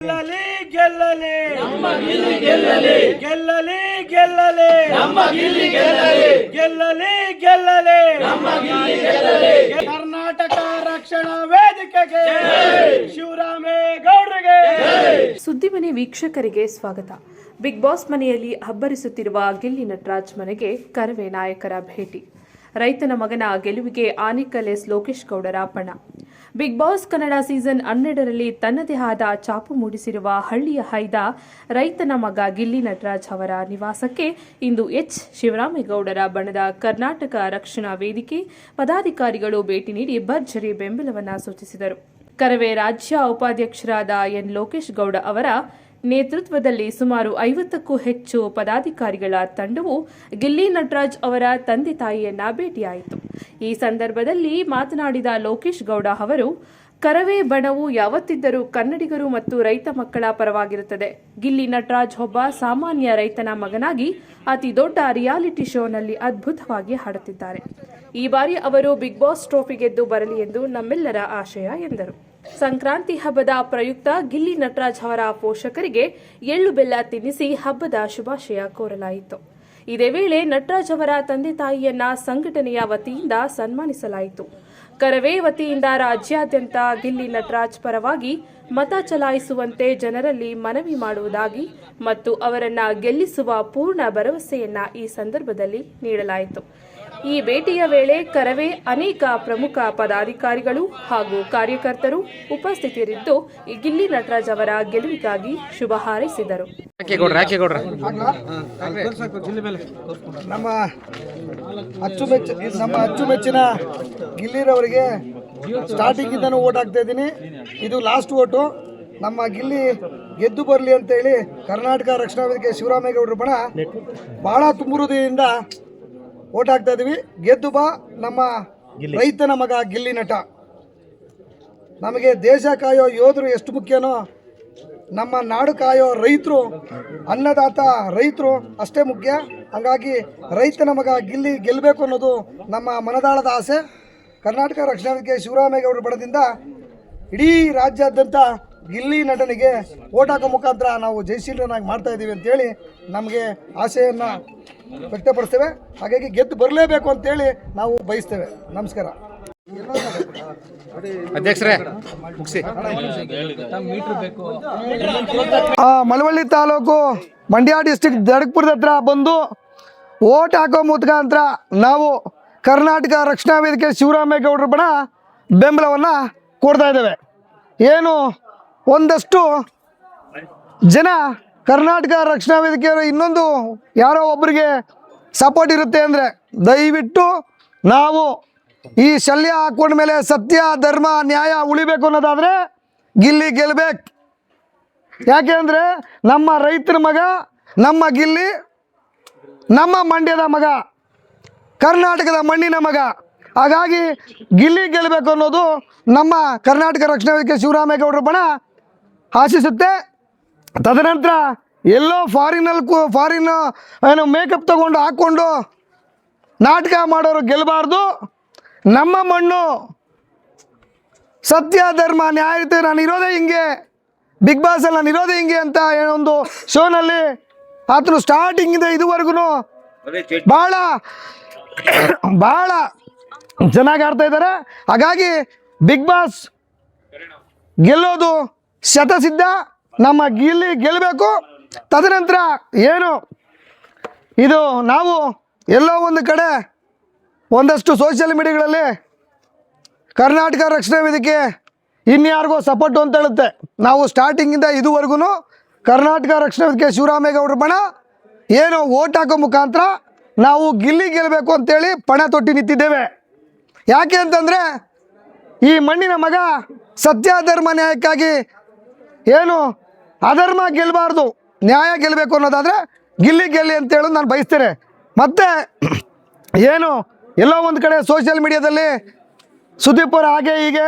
ಗೆಲ್ಲಲಿ ಗೆಲ್ಲಲಿ ನಮ್ಮ ಗಿಲ್ಲಿ ಗೆಲ್ಲಲಿ ಗೆಲ್ಲಲಿ ಗೆಲ್ಲಲಿ ನಮ್ಮ ಗಿಲ್ಲಿ ಗೆಲ್ಲಲಿ ಗೆಲ್ಲಲಿ ಗೆಲ್ಲಲಿ ನಮ್ಮ ಗಿಲ್ಲಿ ಗೆಲ್ಲಲಿ ಕರ್ನಾಟಕ ರಕ್ಷಣಾ ವೇದಿಕೆಗೆ ಶಿವರಾಮೇಗೌಡರಿಗೆ. ಸುದ್ದಿಮನೆ ವೀಕ್ಷಕರಿಗೆ ಸ್ವಾಗತ. ಬಿಗ್ ಬಾಸ್ ಮನೆಯಲ್ಲಿ ಅಬ್ಬರಿಸುತ್ತಿರುವ ಗಿಲ್ಲಿ ನಟರಾಜ್ ಮನೆಗೆ ಕರವೇ ನಾಯಕರ ಭೇಟಿ. ರೈತನ ಮಗನ ಗೆಲುವಿಗೆ ಆನೇಕಲ್ ಎಸ್ ಲೋಕೇಶ್ ಗೌಡರ ಪಣ. ಬಿಗ್ ಬಾಸ್ ಕನ್ನಡ ಸೀಸನ್ 12ರಲ್ಲಿ ತನ್ನದೇ ಆದ ಛಾಪು ಮೂಡಿಸಿರುವ ಹಳ್ಳಿಯ ಹೈದ ರೈತನ ಮಗ ಗಿಲ್ಲಿ ನಟರಾಜ್ ಅವರ ನಿವಾಸಕ್ಕೆ ಇಂದು ಎಚ್ ಶಿವರಾಮೇಗೌಡರ ಬಣದ ಕರ್ನಾಟಕ ರಕ್ಷಣಾ ವೇದಿಕೆ ಪದಾಧಿಕಾರಿಗಳು ಭೇಟಿ ನೀಡಿ ಭರ್ಜರಿ ಬೆಂಬಲವನ್ನು ಸೂಚಿಸಿದರು. ಕರವೇ ರಾಜ್ಯ ಉಪಾಧ್ಯಕ್ಷರಾದ ಎನ್ ಲೋಕೇಶ್ ಗೌಡ ಅವರ ನೇತೃತ್ವದಲ್ಲಿ ಸುಮಾರು 50ಕ್ಕೂ ಹೆಚ್ಚು ಪದಾಧಿಕಾರಿಗಳ ತಂಡವು ಗಿಲ್ಲಿ ನಟರಾಜ್ ಅವರ ತಂದೆ ತಾಯಿಯನ್ನ ಭೇಟಿಯಾಯಿತು. ಈ ಸಂದರ್ಭದಲ್ಲಿ ಮಾತನಾಡಿದ ಲೋಕೇಶ್ ಗೌಡ ಅವರು, ಕರವೇ ಬಣವು ಯಾವತ್ತಿದ್ದರೂ ಕನ್ನಡಿಗರು ಮತ್ತು ರೈತ ಮಕ್ಕಳ ಪರವಾಗಿರುತ್ತದೆ. ಗಿಲ್ಲಿ ನಟರಾಜ್ ಒಬ್ಬ ಸಾಮಾನ್ಯ ರೈತನ ಮಗನಾಗಿ ಅತಿ ದೊಡ್ಡ ರಿಯಾಲಿಟಿ ಶೋನಲ್ಲಿ ಅದ್ಭುತವಾಗಿ ಹಾಡುತ್ತಿದ್ದಾರೆ. ಈ ಬಾರಿ ಅವರು ಬಿಗ್ ಬಾಸ್ ಟ್ರೋಫಿ ಗೆದ್ದು ಬರಲಿ ಎಂದು ನಮ್ಮೆಲ್ಲರ ಆಶಯ ಎಂದರು. ಸಂಕ್ರಾಂತಿ ಹಬ್ಬದ ಪ್ರಯುಕ್ತ ಗಿಲ್ಲಿ ನಟರಾಜ್ ಅವರ ಪೋಷಕರಿಗೆ ಎಳ್ಳು ಬೆಲ್ಲ ತಿನ್ನಿಸಿ ಹಬ್ಬದ ಶುಭಾಶಯ ಕೋರಲಾಯಿತು. ಇದೇ ವೇಳೆ ನಟರಾಜ್ ಅವರ ತಂದೆ ತಾಯಿಯನ್ನ ಸಂಘಟನೆಯ ವತಿಯಿಂದ ಸನ್ಮಾನಿಸಲಾಯಿತು. ಕರವೇ ವತಿಯಿಂದ ರಾಜ್ಯಾದ್ಯಂತ ಗಿಲ್ಲಿ ನಟರಾಜ್ ಪರವಾಗಿ ಮತ ಚಲಾಯಿಸುವಂತೆ ಜನರಲ್ಲಿ ಮನವಿ ಮಾಡುವುದಾಗಿ ಮತ್ತು ಅವರನ್ನ ಗೆಲ್ಲಿಸುವ ಪೂರ್ಣ ಭರವಸೆಯನ್ನ ಈ ಸಂದರ್ಭದಲ್ಲಿ ನೀಡಲಾಯಿತು. ಈ ಭೇಟಿಯ ವೇಳೆ ಕರವೇ ಅನೇಕ ಪ್ರಮುಖ ಪದಾಧಿಕಾರಿಗಳು ಹಾಗೂ ಕಾರ್ಯಕರ್ತರು ಉಪಸ್ಥಿತರಿದ್ದು ಗಿಲ್ಲಿ ನಟರಾಜ್ ಅವರ ಗೆಲುವಿಗಾಗಿ ಶುಭ ಹಾರೈಸಿದರು. ನಮ್ಮ ಅಚ್ಚುಮೆಚ್ಚಿನ ಗಿಲ್ಲಿರವರಿಗೆ ಸ್ಟಾರ್ಟಿಂಗ್ ಇಂದನೂ ಓಟ್ ಹಾಕ್ತಾ ಇದ್ದೀನಿ. ಇದು ಲಾಸ್ಟ್ ಓಟು. ನಮ್ಮ ಗಿಲ್ಲಿ ಗೆದ್ದು ಬರಲಿ ಅಂತೇಳಿ ಕರ್ನಾಟಕ ರಕ್ಷಣಾ ವೇದಿಕೆ ಶಿವರಾಮೇಗೌಡರ ಬಣ ಬಹಳ ತುಂಬುರುದಿಯಿಂದ ಓಟ್ ಹಾಕ್ತಾ ಇದೀವಿ. ಗೆದ್ದು ಬಾ ನಮ್ಮ ರೈತನ ಮಗ ಗಿಲ್ಲಿ ನಟ. ನಮಗೆ ದೇಶ ಕಾಯೋ ಯೋಧರು ಎಷ್ಟು ಮುಖ್ಯನೋ ನಮ್ಮ ನಾಡು ಕಾಯೋ ರೈತರು, ಅನ್ನದಾತ ರೈತರು ಅಷ್ಟೇ ಮುಖ್ಯ. ಹಾಗಾಗಿ ರೈತನ ಮಗ ಗಿಲ್ಲಿ ಗೆಲ್ಲಬೇಕು ಅನ್ನೋದು ನಮ್ಮ ಮನದಾಳದ ಆಸೆ. ಕರ್ನಾಟಕ ರಕ್ಷಣಾ ವೇದಿಕೆ ಶಿವರಾಮೇಗೌಡರ ಬಣದಿಂದ ಇಡೀ ರಾಜ್ಯಾದ್ಯಂತ ಗಿಲ್ಲಿ ನಟನಿಗೆ ಓಟ್ ಹಾಕೋ ಮುಖಾಂತರ ನಾವು ಜಯಶೀಲನಾಗಿ ಮಾಡ್ತಾ ಇದ್ದೀವಿ ಅಂತೇಳಿ ನಮಗೆ ಆಸೆಯನ್ನು ವ್ಯಕ್ತಪಡಿಸ್ತೇವೆ. ಹಾಗಾಗಿ ಗೆದ್ದು ಬರಲೇಬೇಕು ಅಂತೇಳಿ ನಾವು ಬಯಸ್ತೇವೆ. ನಮಸ್ಕಾರ. ಅಧ್ಯಕ್ಷರೇ, ಮಳವಳ್ಳಿ ತಾಲೂಕು ಮಂಡ್ಯ ಡಿಸ್ಟಿಕ್ ಜಡಕ್ಪುರದ ಹತ್ರ ಬಂದು ಓಟ್ ಹಾಕೋ ಮುಖಾಂತರ ನಾವು ಕರ್ನಾಟಕ ರಕ್ಷಣಾ ವೇದಿಕೆ ಶಿವರಾಮೇಗೌಡರ ಬಣ ಬೆಂಬಲವನ್ನು ಕೊಡ್ತಾ ಇದ್ದೇವೆ. ಏನು ಒಂದಷ್ಟು ಜನ ಕರ್ನಾಟಕ ರಕ್ಷಣಾ ವೇದಿಕೆಯವರು ಇನ್ನೊಂದು ಯಾರೋ ಒಬ್ಬರಿಗೆ ಸಪೋರ್ಟ್ ಇರುತ್ತೆ ಅಂದರೆ ದಯವಿಟ್ಟು ನಾವು ಈ ಶಲ್ಯ ಹಾಕೊಂಡ ಮೇಲೆ ಸತ್ಯ ಧರ್ಮ ನ್ಯಾಯ ಉಳಿಬೇಕು ಅನ್ನೋದಾದರೆ ಗಿಲ್ಲಿ ಗೆಲ್ಲಬೇಕು. ಯಾಕೆ ಅಂದರೆ ನಮ್ಮ ರೈತರ ಮಗ, ನಮ್ಮ ಗಿಲ್ಲಿ, ನಮ್ಮ ಮಂಡ್ಯದ ಮಗ, ಕರ್ನಾಟಕದ ಮಣ್ಣಿನ ಮಗ. ಹಾಗಾಗಿ ಗಿಲ್ಲಿ ಗೆಲ್ಲಬೇಕು ಅನ್ನೋದು ನಮ್ಮ ಕರ್ನಾಟಕ ರಕ್ಷಣಾ ವೇದಿಕೆ ಶಿವರಾಮೇಗೌಡರ ಬಣ ಆಶಿಸುತ್ತೆ. ತದನಂತರ ಎಲ್ಲೋ ಫಾರಿನ್ ಏನು ಮೇಕಪ್ ತಗೊಂಡು ಹಾಕ್ಕೊಂಡು ನಾಟಕ ಮಾಡೋರು ಗೆಲ್ಲಬಾರ್ದು. ನಮ್ಮ ಮಣ್ಣು, ಸತ್ಯ ಧರ್ಮ ನ್ಯಾಯತೆ, ನಾನು ಇರೋದೇ ಹಿಂಗೆ, ಬಿಗ್ ಬಾಸಲ್ಲಿ ನಾನು ಇರೋದೇ ಹಿಂಗೆ ಅಂತ ಏನೊಂದು ಶೋನಲ್ಲಿ ಆತನು ಸ್ಟಾರ್ಟಿಂಗಿಂದ ಇದುವರೆಗೂ ಭಾಳ ಚೆನ್ನಾಗಿ ಆಡ್ತಾ ಇದ್ದಾರೆ. ಹಾಗಾಗಿ ಬಿಗ್ ಬಾಸ್ ಗೆಲ್ಲೋದು ಶತಸಿದ್ಧ. ನಮ್ಮ ಗಿಲ್ಲಿ ಗೆಲ್ಲಬೇಕು. ತದನಂತರ ಏನು ಇದು ನಾವು ಎಲ್ಲೋ ಒಂದು ಕಡೆ ಒಂದಷ್ಟು ಸೋಷಿಯಲ್ ಮೀಡಿಯಾಗಳಲ್ಲಿ ಕರ್ನಾಟಕ ರಕ್ಷಣಾ ವೇದಿಕೆ ಇನ್ಯಾರಿಗೋ ಸಪೋರ್ಟು ಅಂತ ಹೇಳುತ್ತೆ. ನಾವು ಸ್ಟಾರ್ಟಿಂಗಿಂದ ಇದುವರೆಗೂ ಕರ್ನಾಟಕ ರಕ್ಷಣಾ ವೇದಿಕೆ ಶಿವರಾಮೇಗೌಡರ ಬಣ ಏನು ಓಟ್ ಹಾಕೋ ಮುಖಾಂತರ ನಾವು ಗಿಲ್ಲಿ ಗೆಲ್ಲಬೇಕು ಅಂತೇಳಿ ಪಣ ತೊಟ್ಟಿ ನಿಂತಿದ್ದೇವೆ. ಯಾಕೆ ಅಂತಂದರೆ ಈ ಮಣ್ಣಿನ ಮಗ ಸತ್ಯ ಧರ್ಮ ನ್ಯಾಯಕ್ಕಾಗಿ ಏನು ಅಧರ್ಮ ಗೆಲ್ಲಬಾರ್ದು, ನ್ಯಾಯ ಗೆಲ್ಲಬೇಕು ಅನ್ನೋದಾದರೆ ಗಿಲ್ಲಿ ಗೆಲ್ಲಿ ಅಂತೇಳಿ ನಾನು ಬಯಸ್ತೇನೆ. ಮತ್ತು ಏನು ಎಲ್ಲೋ ಒಂದು ಕಡೆ ಸೋಷಿಯಲ್ ಮೀಡಿಯಾದಲ್ಲಿ ಸುದೀಪ್ ಅವರ ಹಾಗೆ ಹೀಗೆ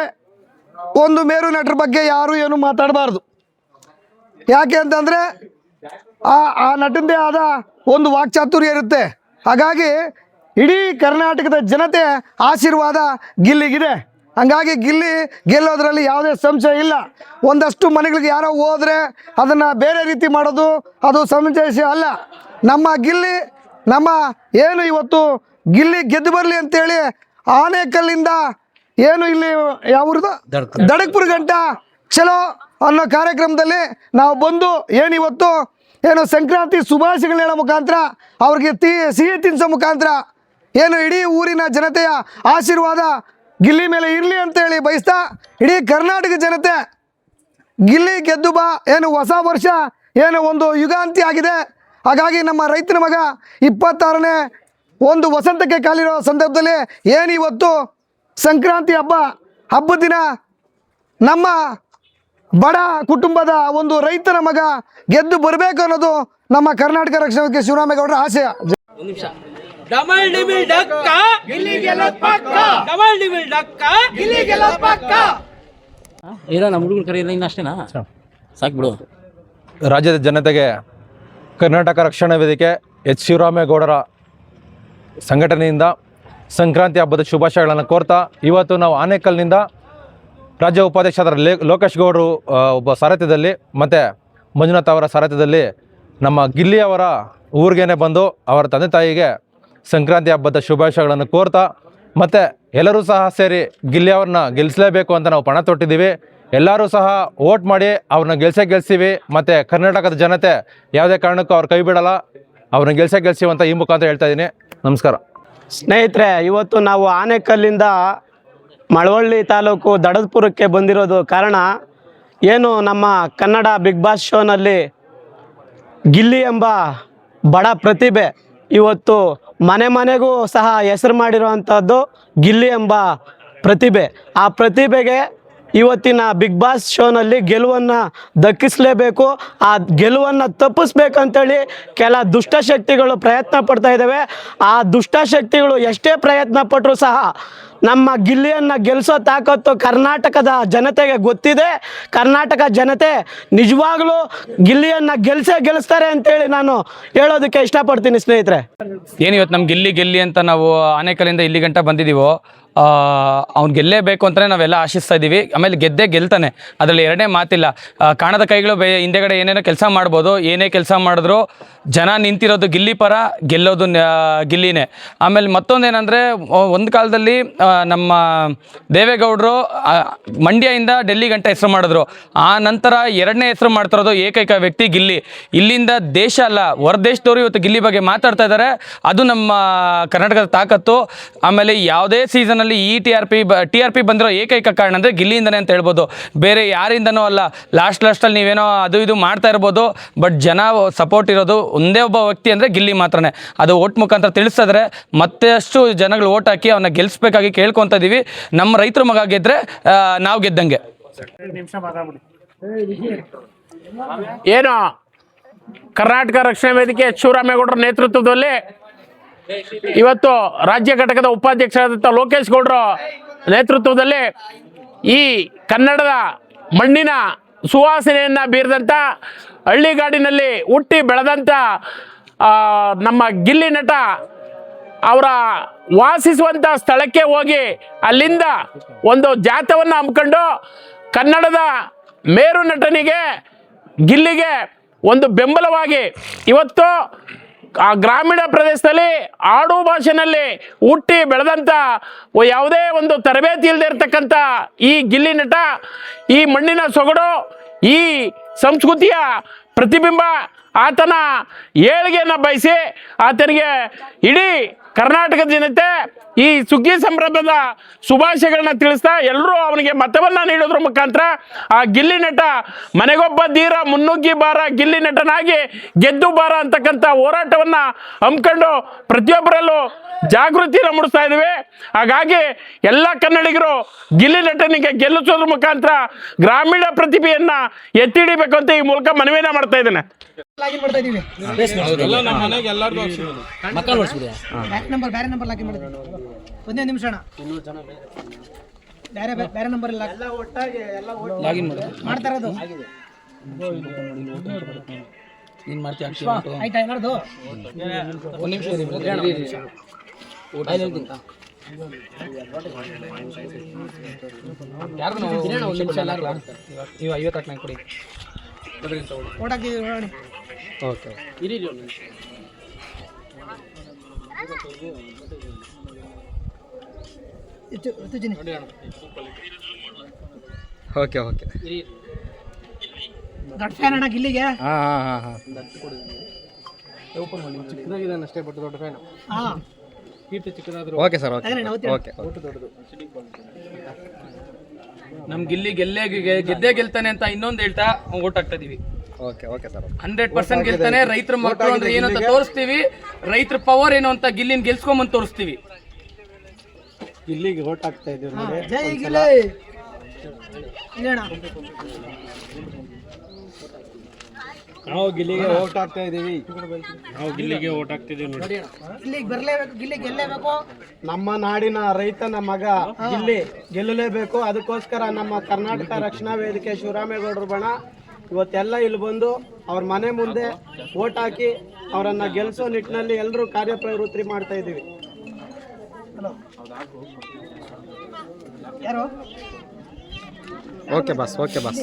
ಒಂದು ಮೇರು ನಟರ ಬಗ್ಗೆ ಯಾರು ಏನು ಮಾತಾಡಬಾರ್ದು. ಯಾಕೆ ಅಂತಂದರೆ ಆ ನಟಂದೇ ಆದ ಒಂದು ವಾಕ್ಚಾತುರ್ಯ ಇರುತ್ತೆ. ಹಾಗಾಗಿ ಇಡೀ ಕರ್ನಾಟಕದ ಜನತೆ ಆಶೀರ್ವಾದ ಗಿಲ್ಲಿಗಿದೆ. ಹಂಗಾಗಿ ಗಿಲ್ಲಿ ಗೆಲ್ಲೋದ್ರಲ್ಲಿ ಯಾವುದೇ ಸಂಶಯ ಇಲ್ಲ. ಒಂದಷ್ಟು ಮನೆಗಳಿಗೆ ಯಾರೋ ಹೋದರೆ ಅದನ್ನು ಬೇರೆ ರೀತಿ ಮಾಡೋದು ಅದು ಸಮಂಜಸ ಅಲ್ಲ. ನಮ್ಮ ಗಿಲ್ಲಿ ಏನು ಇವತ್ತು ಗಿಲ್ಲಿ ಗೆದ್ದು ಬರಲಿ ಅಂತೇಳಿ ಆನೇಕಲ್ಲಿಂದ ಏನು ಇಲ್ಲಿ ಯಾವ್ದು ದಡಕ್ಪುರ ಗಂಟ ಚಲೋ ಅನ್ನೋ ಕಾರ್ಯಕ್ರಮದಲ್ಲಿ ನಾವು ಬಂದು ಏನಿವತ್ತು ಸಂಕ್ರಾಂತಿ ಶುಭಾಶಯಗಳು ಹೇಳೋ ಮುಖಾಂತರ ಅವ್ರಿಗೆ ಸಿಹಿ ತಿನ್ನಿಸೋ ಮುಖಾಂತರ ಏನು ಇಡೀ ಊರಿನ ಜನತೆಯ ಆಶೀರ್ವಾದ ಗಿಲ್ಲಿ ಮೇಲೆ ಇರಲಿ ಅಂತೇಳಿ ಬಯಸ್ತಾ ಇಡೀ ಕರ್ನಾಟಕ ಜನತೆ ಗಿಲ್ಲಿ ಗೆದ್ದು ಬಾ ಏನು ಹೊಸ ವರ್ಷ ಏನು ಒಂದು ಯುಗಾಂತಿ ಆಗಿದೆ. ಹಾಗಾಗಿ ನಮ್ಮ ರೈತನ ಮಗ 26ನೇ ಒಂದು ವಸಂತಕ್ಕೆ ಕಾಲಿರೋ ಸಂದರ್ಭದಲ್ಲಿ ಏನಿವತ್ತು ಸಂಕ್ರಾಂತಿ ಹಬ್ಬದ ದಿನ ನಮ್ಮ ಬಡ ಕುಟುಂಬದ ಒಂದು ರೈತನ ಮಗ ಗೆದ್ದು ಬರಬೇಕು ಅನ್ನೋದು ನಮ್ಮ ಕರ್ನಾಟಕ ರಕ್ಷಣಾ ವೇದಿಕೆ ಶಿವರಾಮೇಗೌಡರ ಆಶಯ. ಡಬಲ್ ಡಿಬಿಲ್ ಡಕ್ಕ ಗಿಲ್ಲಿ ಗೆಲ್ಲೋದ್ ಪಕ್ಕ, ಡಬಲ್ ಡಿಬಿಲ್ ಡಕ್ಕ ಗಿಲ್ಲಿ ಗೆಲ್ಲೋದ್ ಪಕ್ಕ. ಇಲ್ಲ ನಮ್ಮ ಹುಡುಗರು ಕರೆಯಿಲ್ಲ ಇನ್ನು ಅಷ್ಟೇನಾ, ಸಾಕು ಬಿಡು. ರಾಜ್ಯದ ಜನತೆಗೆ ಕರ್ನಾಟಕ ರಕ್ಷಣಾ ವೇದಿಕೆ ಎಚ್ ಶಿವರಾಮೇಗೌಡರ ಸಂಘಟನೆಯಿಂದ ಸಂಕ್ರಾಂತಿ ಹಬ್ಬದ ಶುಭಾಶಯಗಳನ್ನು ಕೋರ್ತಾ ಇವತ್ತು ನಾವು ಆನೇಕಲ್ನಿಂದ ರಾಜ್ಯ ಉಪಾಧ್ಯಕ್ಷರಾದ ಲೋಕೇಶ್ ಗೌಡರು ಒಬ್ಬ ಸಾರಥ್ಯದಲ್ಲಿ ಮತ್ತು ಮಂಜುನಾಥ್ ಅವರ ಸಾರಥ್ಯದಲ್ಲಿ ನಮ್ಮ ಗಿಲ್ಲಿಯವರ ಊರಿಗೇನೆ ಬಂದು ಅವರ ತಂದೆ ತಾಯಿಗೆ ಸಂಕ್ರಾಂತಿ ಹಬ್ಬದ ಶುಭಾಶಯಗಳನ್ನು ಕೋರ್ತಾ ಮತ್ತು ಎಲ್ಲರೂ ಸಹ ಸೇರಿ ಗಿಲ್ಲಿಯವ್ರನ್ನ ಗೆಲ್ಲಿಸಲೇಬೇಕು ಅಂತ ನಾವು ಪಣ ತೊಟ್ಟಿದ್ದೀವಿ. ಎಲ್ಲರೂ ಸಹ ವೋಟ್ ಮಾಡಿ ಅವ್ರನ್ನ ಗೆಲ್ಸೀವಿ ಮತ್ತು ಕರ್ನಾಟಕದ ಜನತೆ ಯಾವುದೇ ಕಾರಣಕ್ಕೂ ಅವ್ರು ಕೈ ಬಿಡಲ್ಲ, ಅವ್ರನ್ನ ಗೆಲ್ಸೀವಿ ಅಂತ ಈ ಮುಖಾಂತರ ಹೇಳ್ತಾ ಇದ್ದೀನಿ. ನಮಸ್ಕಾರ ಸ್ನೇಹಿತರೆ, ಇವತ್ತು ನಾವು ಆನೇಕಲ್ಲಿಂದ ಮಳವಳ್ಳಿ ತಾಲೂಕು ದಡದಪುರಕ್ಕೆ ಬಂದಿರೋದು ಕಾರಣ ಏನು, ನಮ್ಮ ಕನ್ನಡ ಬಿಗ್ ಬಾಸ್ ಶೋನಲ್ಲಿ ಗಿಲ್ಲಿ ಎಂಬ ಬಡ ಪ್ರತಿಭೆ ಇವತ್ತು ಮನೆ ಮನೆಗೂ ಸಹ ಹೆಸರು ಮಾಡಿರುವಂಥದ್ದು ಗಿಲ್ಲಿ ಎಂಬ ಪ್ರತಿಭೆ. ಆ ಪ್ರತಿಭೆಗೆ ಇವತ್ತಿನ ಬಿಗ್ ಬಾಸ್ ಶೋನಲ್ಲಿ ಗೆಲುವನ್ನು ದಕ್ಕಿಸಲೇಬೇಕು. ಆ ಗೆಲುವನ್ನು ತಪ್ಪಿಸ್ಬೇಕಂತೇಳಿ ಕೆಲ ದುಷ್ಟಶಕ್ತಿಗಳು ಪ್ರಯತ್ನ ಪಡ್ತಾ ಇದ್ದಾವೆ. ಆ ದುಷ್ಟಶಕ್ತಿಗಳು ಎಷ್ಟೇ ಪ್ರಯತ್ನ ಪಟ್ಟರೂ ಸಹ ನಮ್ಮ ಗಿಲ್ಲಿಯನ್ನು ಗೆಲ್ಲಿಸೋ ತಾಕತ್ತು ಕರ್ನಾಟಕದ ಜನತೆಗೆ ಗೊತ್ತಿದೆ. ಕರ್ನಾಟಕ ಜನತೆ ನಿಜವಾಗ್ಲೂ ಗಿಲ್ಲಿಯನ್ನು ಗೆಲ್ಲಿಸ್ತಾರೆ ಅಂತೇಳಿ ನಾನು ಹೇಳೋದಕ್ಕೆ ಇಷ್ಟಪಡ್ತೀನಿ. ಸ್ನೇಹಿತರೆ, ಏನು ಇವತ್ತು ನಮ್ಮ ಗಿಲ್ಲಿ ಅಂತ ನಾವು ಆನೇಕಲ್ಲಿಂದ ಇಲ್ಲಿ ಗಂಟ ಬಂದಿದ್ದೀವೋ, ಅವ್ನು ಗೆಲ್ಲೇಬೇಕು ಅಂತಲೇ ನಾವೆಲ್ಲ ಆಶಿಸ್ತಾ ಇದ್ದೀವಿ. ಆಮೇಲೆ ಗೆಲ್ತಾನೆ, ಅದರಲ್ಲಿ ಎರಡನೇ ಮಾತಿಲ್ಲ. ಕಾಣದ ಕೈಗಳು ಹಿಂದೆಗಡೆ ಏನೇನೋ ಕೆಲಸ ಮಾಡ್ಬೋದು, ಏನೇ ಕೆಲಸ ಮಾಡಿದ್ರು ಜನ ನಿಂತಿರೋದು ಗಿಲ್ಲಿ ಪರ, ಗೆಲ್ಲೋದು ಗಿಲ್ಲಿನೇ. ಆಮೇಲೆ ಮತ್ತೊಂದೇನೆಂದರೆ, ಒಂದು ಕಾಲದಲ್ಲಿ ನಮ್ಮ ದೇವೇಗೌಡರು ಮಂಡ್ಯದಿಂದ ಡೆಲ್ಲಿ ಗಂಟ ಹೆಸರು ಮಾಡಿದ್ರು. ಆ ನಂತರ ಎರಡನೇ ಹೆಸರು ಮಾಡ್ತಿರೋದು ಏಕೈಕ ವ್ಯಕ್ತಿ ಗಿಲ್ಲಿ. ಇಲ್ಲಿಂದ ದೇಶ ಅಲ್ಲ, ಹೊರದೇಶದವರು ಇವತ್ತು ಗಿಲ್ಲಿ ಬಗ್ಗೆ ಮಾತಾಡ್ತಾ ಇದ್ದಾರೆ. ಅದು ನಮ್ಮ ಕರ್ನಾಟಕದ ತಾಕತ್ತು. ಆಮೇಲೆ ಯಾವುದೇ ಸೀಸನಲ್ಲಿ ಈ ಟಿ ಆರ್ ಪಿ ಬಂದಿರೋ ಏಕೈಕ ಕಾರಣ ಅಂದರೆ ಗಿಲ್ಲಿಯಿಂದನೇ ಅಂತ ಹೇಳ್ಬೋದು, ಬೇರೆ ಯಾರಿಂದನೂ ಅಲ್ಲ. ಲಾಸ್ಟಲ್ಲಿ ನೀವೇನೋ ಅದು ಇದು ಮಾಡ್ತಾ ಇರ್ಬೋದು, ಬಟ್ ಜನ ಸಪೋರ್ಟ್ ಇರೋದು ಒಂದೇ ಒಬ್ಬ ವ್ಯಕ್ತಿ ಅಂದರೆ ಗಿಲ್ಲಿ ಮಾತ್ರನೇ. ಅದು ಓಟ್ ಮುಖಾಂತರ ತಿಳಿಸ್ತಾ ಇದ್ದಾರೆ. ಮತ್ತಷ್ಟು ಜನಗಳು ಓಟ್ ಹಾಕಿ ಅವನ್ನ ಗೆಲ್ಲಿಸ್ಬೇಕಾಗಿ ಕೇಳ್ಕೊತಾ ಇದ್ದೀವಿ. ನಮ್ಮ ರೈತರ ಮಗ ಗೆದ್ದರೆ ನಾವು ಗೆದ್ದಂಗೆ. ಏನು ಕರ್ನಾಟಕ ರಕ್ಷಣಾ ವೇದಿಕೆ ಶಿವರಾಮೇಗೌಡರ ನೇತೃತ್ವದಲ್ಲಿ ಇವತ್ತು ರಾಜ್ಯ ಘಟಕದ ಉಪಾಧ್ಯಕ್ಷರಾದಂಥ ಲೋಕೇಶ್ ಗೌಡರ ನೇತೃತ್ವದಲ್ಲಿ ಈ ಕನ್ನಡದ ಮಣ್ಣಿನ ಸುವಾಸನೆಯನ್ನು ಬೀರಿದಂಥ ಹಳ್ಳಿಗಾಡಿನಲ್ಲಿ ಹುಟ್ಟಿ ಬೆಳೆದಂಥ ನಮ್ಮ ಗಿಲ್ಲಿ ನಟ ಅವರ ವಾಸಿಸುವಂಥ ಸ್ಥಳಕ್ಕೆ ಹೋಗಿ ಅಲ್ಲಿಂದ ಒಂದು ಜಾಥವನ್ನು ಹಮ್ಮಿಕೊಂಡು ಕನ್ನಡದ ಮೇರು ನಟನಿಗೆ ಗಿಲ್ಲಿಗೆ ಒಂದು ಬೆಂಬಲವಾಗಿ ಇವತ್ತು ಆ ಗ್ರಾಮೀಣ ಪ್ರದೇಶದಲ್ಲಿ ಆಡು ಭಾಷೆನಲ್ಲಿ ಹುಟ್ಟಿ ಬೆಳೆದಂಥ ಯಾವುದೇ ಒಂದು ತರಬೇತಿ ಇಲ್ಲದೆ ಇರತಕ್ಕಂಥ ಈ ಗಿಲ್ಲಿ ನಟ ಈ ಮಣ್ಣಿನ ಸೊಗಡು, ಈ ಸಂಸ್ಕೃತಿಯ ಪ್ರತಿಬಿಂಬ, ಆತನ ಏಳಿಗೆಯನ್ನು ಬಯಸಿ ಆತನಿಗೆ ಇಡೀ ಕರ್ನಾಟಕದ ಜನತೆ ಈ ಸುಗ್ಗಿ ಸಂಭ್ರಮದ ಶುಭಾಶಯಗಳನ್ನ ತಿಳಿಸ್ತಾ ಎಲ್ಲರೂ ಅವನಿಗೆ ಮತವನ್ನು ನೀಡೋದ್ರ ಮುಖಾಂತರ ಆ ಗಿಲ್ಲಿ ನಟ ಮನೆಗೊಬ್ಬ ಧೀರ ಮುನ್ನುಗ್ಗಿ ಬಾರ ಗಿಲ್ಲಿ ನಟನಾಗಿ ಗೆದ್ದು ಬಾರ ಅಂತಕ್ಕಂಥ ಹೋರಾಟವನ್ನು ಹಮ್ಮಿಕೊಂಡು ಪ್ರತಿಯೊಬ್ಬರಲ್ಲೂ ಜಾಗೃತಿಯನ್ನು ಮೂಡಿಸ್ತಾ ಇದ್ದೀವಿ. ಹಾಗಾಗಿ ಎಲ್ಲ ಕನ್ನಡಿಗರು ಗಿಲ್ಲಿ ನಟನಿಗೆ ಗೆಲ್ಲಿಸೋದ್ರ ಮುಖಾಂತರ ಗ್ರಾಮೀಣ ಪ್ರತಿಭೆಯನ್ನು ಎತ್ತಿ ಹಿಡಿಬೇಕು ಅಂತ ಈ ಮೂಲಕ ಮನವಿನ ಮಾಡ್ತಾ ಇದ್ದೇನೆ. ಒಂದೇ ನಿಮಿಷ ಬೇರೆ ನಂಬರ್ ಇಲ್ಲ ಮಾಡ್ತಾ ಇರೋದು. ಆಯ್ತಾ ಎಲ್ಲರದು? ನೀವು 50 ಹಾಕ್ಲಂಗೆ ಕೊಡಿ. ಓಟ್ ಹಾಕ್ತಿದ್ದೀವಿ ನೋಡಿ. ಓಕೆ ಋತುಜಿನಿ. ಓಕೆ ಓಕೆ ದೊಡ್ಡ ಫ್ಯಾನ್ ಅಣ್ಣ ಗಿಲ್ಲಿಗೆ. ಚಿಕ್ಕದಾಗಿದ್ದಾನೆ ಅಷ್ಟೇ, ಬಟ್ ದೊಡ್ಡ ಫ್ಯಾನ್. ಹಾಂ ಕೀರ್ತಿ ಚಿಕ್ಕದಾದ್ರು ಓಕೆ ಸರ್. ಓಕೆ ನಮ್ ಗಿಲ್ಲಿ ಗೆದ್ದೇ ಗೆಲ್ತಾನೆ ಅಂತ ಇನ್ನೊಂದು ಹೇಳ್ತಾ ಓಟ್ ಹಾಕ್ತಾ ಇದೀವಿ. Okay okay sir. 100% ಗೆಲ್ತಾನೆ. ರೈತರ ಮಕ್ಕಳು ಅಂದ್ರೆ ಏನು ಅಂತ ತೋರಿಸ್ತೀವಿ. ರೈತರ ಪವರ್ ಏನು ಅಂತ ಗಿಲ್ಲಿನ ಗೆಲ್ಸ್ಕೊಂಬಂದು ತೋರಿಸ್ತೀವಿ. ಗಿಲ್ಲಿಗೆ ಓಟ್ ಹಾಕ್ತಾ ಇದ್ದೀವಿ ನೋಡಿ. ಜೈ ಗಿಲ್ಲಿ. ಇಲ್ಲಣ್ಣ ನಾವು ಗಿಲ್ಲಿಗೆ ಓಟ್ ಹಾಕ್ತಾ ಇದ್ದೀವಿ. ಗಿಲ್ಲಿಗೆ ಬರಲೇಬೇಕು, ಗಿಲ್ಲಿ ಗೆಲ್ಲೇಬೇಕು. ನಮ್ಮ ನಾಡಿನ ರೈತನ ಮಗ ಗಿಲ್ಲಿ ಗೆಲ್ಲಲೇಬೇಕು. ಅದಕ್ಕೋಸ್ಕರ ನಮ್ಮ ಕರ್ನಾಟಕ ರಕ್ಷಣಾ ವೇದಿಕೆ ಶಿವರಾಮೇಗೌಡರು ಬಣ ಇವತ್ತೆಲ್ಲ ಇಲ್ಲಿ ಬಂದು ಅವ್ರ ಮನೆ ಮುಂದೆ ಓಟ್ ಹಾಕಿ ಅವರನ್ನ ಗೆಲ್ಲಿಸೋ ನಿಟ್ಟಿನಲ್ಲಿ ಎಲ್ಲರೂ ಕಾರ್ಯಪ್ರವೃತ್ತಿ ಮಾಡ್ತಾ ಇದ್ದೀವಿ. ಯಾರು ಓಕೆ ಬಸ್ ಓಕೆ ಬಸ್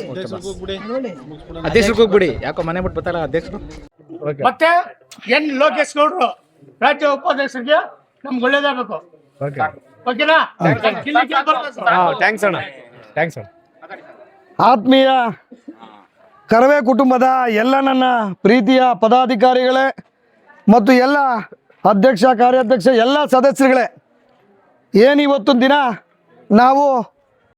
ನೋಡಿ. ಅಧ್ಯಕ್ಷರಿಗೆ ಹೋಗ್ಬಿಡಿ, ಯಾಕೋ ಮನೆ ಬಿಟ್ಟು ಬರ್ತಾರ ಅಧ್ಯಕ್ಷರು. ಮತ್ತೆ ಎನ್ ಲೋಕೇಶ್ ಗೌಡ್ರು ರಾಜ್ಯ ಉಪಾಧ್ಯಕ್ಷರಿಗೆ ನಮ್ಗೆ ಒಳ್ಳೇದಾಗಬೇಕು. ಓಕೆನಾ? ಥ್ಯಾಂಕ್ಸ್ ಅಣ್ಣ. ಥ್ಯಾಂಕ್ಸ್ ಅಣ್ಣ. ಆತ್ಮೀಯ ಕರವೇ ಕುಟುಂಬದ ಎಲ್ಲ ನನ್ನ ಪ್ರೀತಿಯ ಪದಾಧಿಕಾರಿಗಳೇ ಮತ್ತು ಎಲ್ಲ ಅಧ್ಯಕ್ಷ ಕಾರ್ಯಾಧ್ಯಕ್ಷ ಎಲ್ಲ ಸದಸ್ಯರುಗಳೇ, ಏನಿವತ್ತೊಂದು ದಿನ ನಾವು